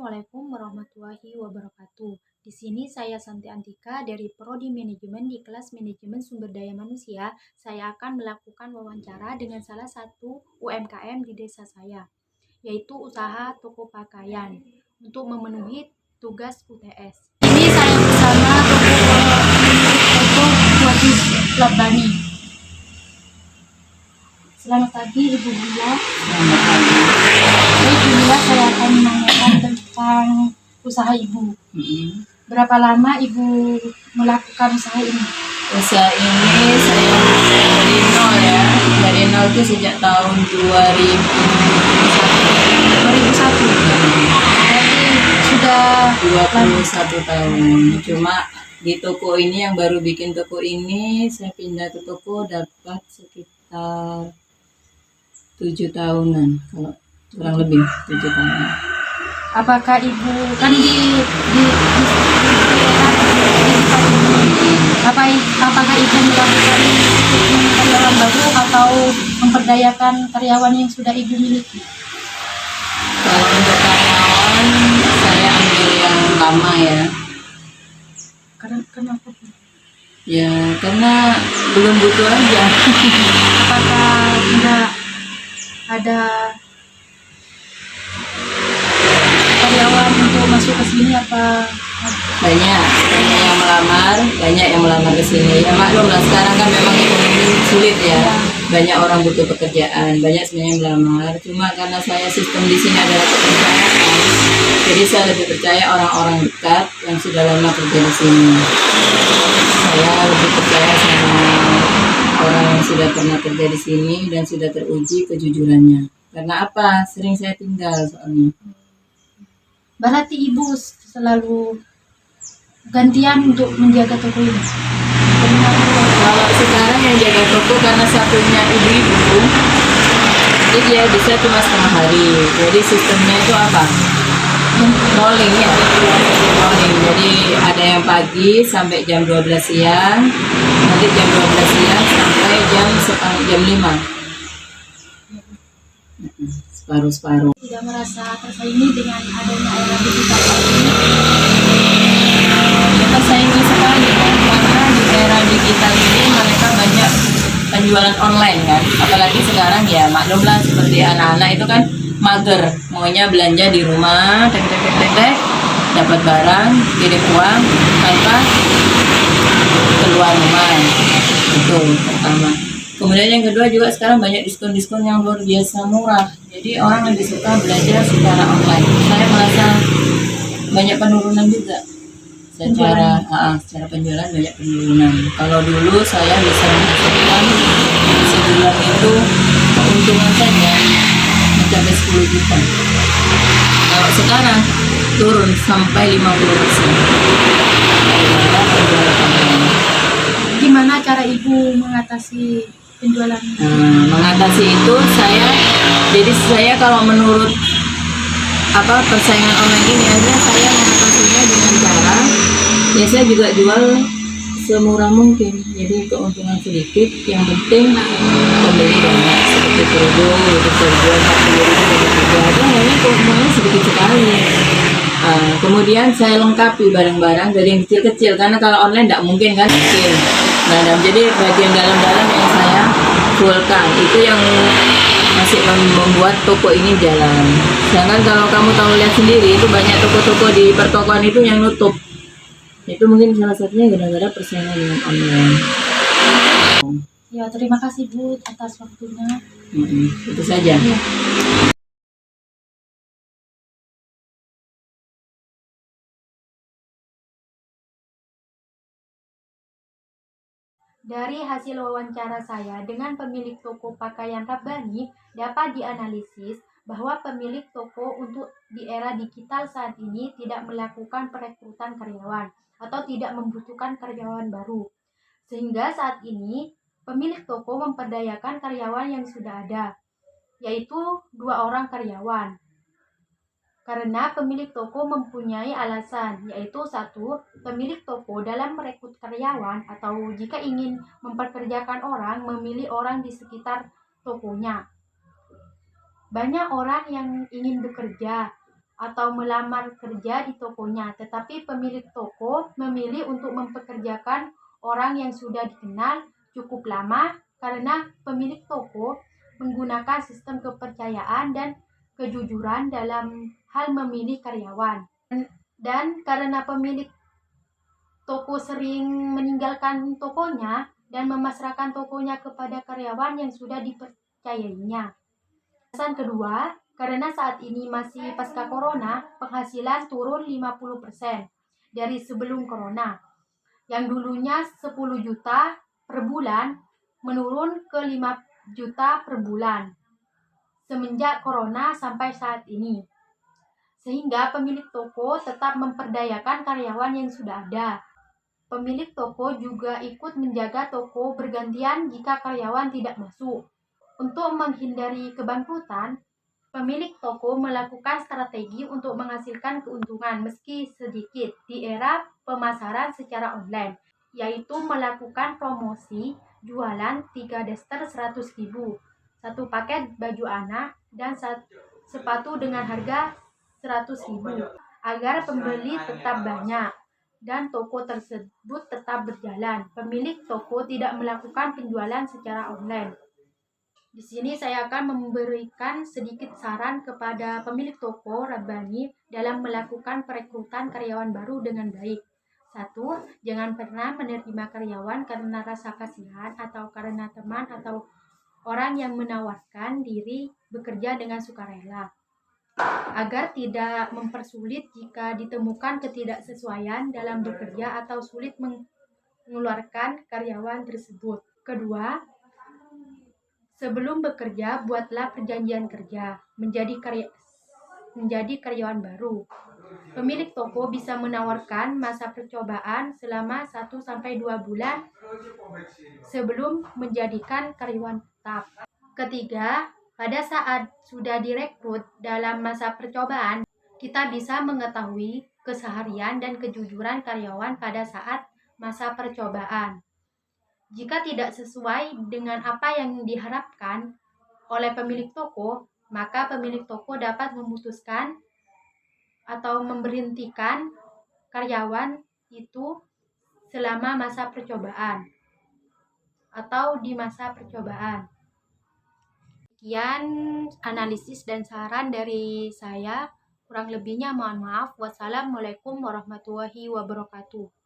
Assalamualaikum warahmatullahi wabarakatuh. Di sini saya Santi Antika dari Prodi Manajemen di kelas Manajemen Sumber Daya Manusia. Saya akan melakukan wawancara dengan salah satu UMKM di desa saya, yaitu usaha toko pakaian untuk memenuhi tugas UTS. Ini saya bersama toko Wajib Labani. Selamat pagi Ibu Gula. Selamat pagi. Ibu Gula, saya akan menanyakan tentang usaha Ibu. Berapa lama Ibu melakukan usaha ini? Usaha ini saya dari nol ya. Dari nol itu sejak tahun 2001. 2001. Berarti sudah 21 tahun. Cuma di toko ini yang baru bikin toko ini, saya pindah ke toko dapat sekitar 7 tahunan, kalau kurang lebih 7 tahun. Apakah Ibu kan apakah Ibu melakukan rekrutmen karyawan baru atau memperdayakan karyawan yang sudah Ibu miliki? Kalau untuk karyawan saya ambil yang lama ya. Kenapa? Ya karena belum butuh aja. Apakah enggak ada karyawan untuk masuk ke sini apa? banyak yang melamar ke sini. Ya maklum lah, sekarang kan memang ekonomi sulit ya. Banyak orang butuh pekerjaan, banyak sebenarnya yang melamar. Cuma karena saya sistem di sini adalah kepercayaan, jadi saya lebih percaya orang-orang dekat yang sudah lama kerja di sini. Saya lebih percaya sama orang yang sudah pernah kerja di sini dan sudah teruji kejujurannya. Karena apa? Sering saya tinggal soalnya. Berarti Ibu selalu gantian untuk menjaga toko ini? Kalau sekarang yang jaga toko karena satunya ibu-ibu, jadi dia bisa cuma setengah hari. Jadi sistemnya itu apa? Rolling ya, rolling. Jadi ada yang pagi sampai jam 12 siang, nanti jam 12 siang sampai jam 5. Separuh-separuh. Tidak merasa tersaingi dengan adanya era digital ini? Tersaingi sekali kan, karena di era digital ini mereka banyak penjualan online kan, apalagi sekarang ya maklumlah seperti anak-anak itu kan mager, maunya belanja di rumah, tek dapat barang, kirim uang tanpa keluar rumah. Itu pertama. Kemudian yang kedua juga sekarang banyak diskon-diskon yang luar biasa murah, jadi orang lebih suka belanja secara online. Saya merasa banyak penurunan juga secara penjualan, banyak penurunan. Kalau dulu saya bisa menghasilkan sebulan itu keuntungan saja mencapai 10 juta. Kalau sekarang turun sampai 50%. Gimana cara Ibu mengatasi penjualan? Mengatasi itu saya kalau menurut persaingan online ini aja, saya mengatasinya dengan cara ya saya juga jual semurah mungkin, jadi keuntungan sedikit, yang penting pembeli banyak. Seperti kerudung itu saya jual 40.000 aja, hanya keuntungannya sedikit sekali. Kemudian saya lengkapi barang-barang dari yang kecil-kecil, karena kalau online tidak mungkin kan kecil. Jadi bagian dalam-dalam yang saya fullkan, itu yang masih membuat toko ini jalan. Sedangkan kalau kamu tahu lihat sendiri, itu banyak toko-toko di pertokoan itu yang nutup. Itu mungkin salah satunya gara-gara persaingan dengan online. Ya, terima kasih Bu atas waktunya. Itu saja. Ya. Dari hasil wawancara saya dengan pemilik toko pakaian Rabbani, dapat dianalisis bahwa pemilik toko untuk di era digital saat ini tidak melakukan perekrutan karyawan atau tidak membutuhkan karyawan baru. Sehingga saat ini pemilik toko memperdayakan karyawan yang sudah ada, yaitu 2 orang karyawan. Karena pemilik toko mempunyai alasan, yaitu 1, pemilik toko dalam merekrut karyawan atau jika ingin memperkerjakan orang, memilih orang di sekitar tokonya. Banyak orang yang ingin bekerja, atau melamar kerja di tokonya, tetapi pemilik toko memilih untuk mempekerjakan orang yang sudah dikenal cukup lama karena pemilik toko menggunakan sistem kepercayaan dan kejujuran dalam hal memilih karyawan. Dan karena pemilik toko sering meninggalkan tokonya dan memasrahkan tokonya kepada karyawan yang sudah dipercayainya. Alasan kedua, karena saat ini masih pasca corona, penghasilan turun 50% dari sebelum corona. Yang dulunya 10 juta per bulan menurun ke 5 juta per bulan semenjak corona sampai saat ini. Sehingga pemilik toko tetap memperdayakan karyawan yang sudah ada. Pemilik toko juga ikut menjaga toko bergantian jika karyawan tidak masuk. Untuk menghindari kebangkrutan, pemilik toko melakukan strategi untuk menghasilkan keuntungan meski sedikit di era pemasaran secara online, yaitu melakukan promosi jualan 3 daster 100.000, 1 paket baju anak, dan sepatu dengan harga 100.000 agar pembeli tetap banyak dan toko tersebut tetap berjalan. Pemilik toko tidak melakukan penjualan secara online. Di sini saya akan memberikan sedikit saran kepada pemilik toko Rabbani dalam melakukan perekrutan karyawan baru dengan baik. 1. Jangan pernah menerima karyawan karena rasa kasihan atau karena teman atau orang yang menawarkan diri bekerja dengan sukarela. Agar tidak mempersulit jika ditemukan ketidaksesuaian dalam bekerja atau sulit mengeluarkan karyawan tersebut. Kedua, sebelum bekerja, buatlah perjanjian kerja menjadi karyawan baru. Pemilik toko bisa menawarkan masa percobaan selama 1-2 bulan sebelum menjadikan karyawan tetap. Ketiga, pada saat sudah direkrut dalam masa percobaan, kita bisa mengetahui keseharian dan kejujuran karyawan pada saat masa percobaan. Jika tidak sesuai dengan apa yang diharapkan oleh pemilik toko, maka pemilik toko dapat memutuskan atau memberhentikan karyawan itu selama masa percobaan atau di masa percobaan. Sekian analisis dan saran dari saya. Kurang lebihnya mohon maaf. Wassalamualaikum warahmatullahi wabarakatuh.